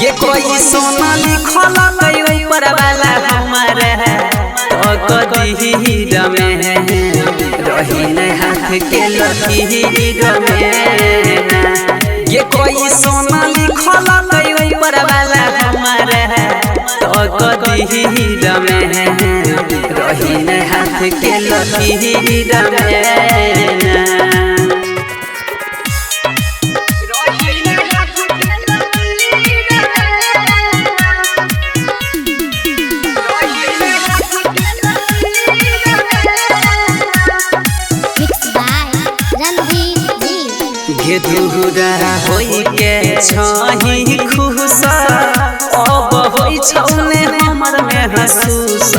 ये कोई सोना लिखल कई ऊपर वाला हमारा तो कदीर में रही न हाथ के लकीर में। ये कोई सोना लिखल कई ऊपर वाला हमारा तो कदीर में रही न हाथ के लकीर में। ये दूरा होई के छही खुश अब होई छौने हमर में हसूस।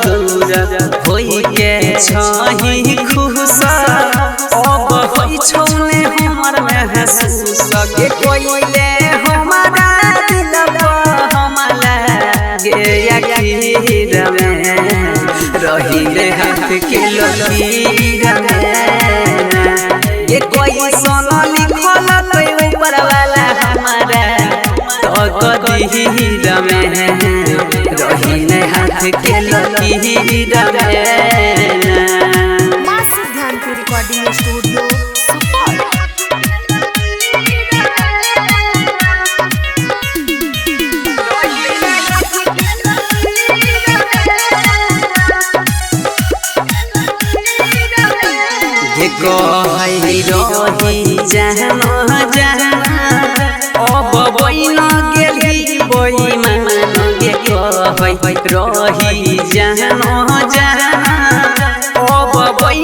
दूरा होई के छही खुश अब होई छौने हमर में हसूस। के कोई ले हमारा दिल पर हमला गे आखिर में रही ले हाथ के लकीर में। ये कोई सोना लिखल कई ऊपर वाला हमारा तो कदीर में रही न हाथ के लकीर में। रिकॉर्डिंग स्टूडियो रही जहाँ अब बन गेली बई मान गे रही जहाँ अब बन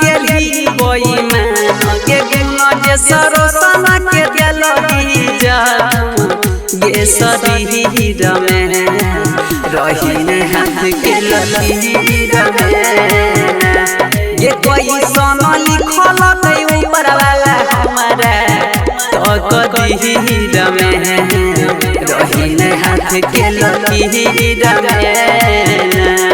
गेली बई मान गे सरोसन के दिलही गे शरीर में रही न हाथ के लकीर में। ये कोई सोना लिखल कई ऊपर वाला हमारा तो कदीर में रही न हाथ के लकीर में।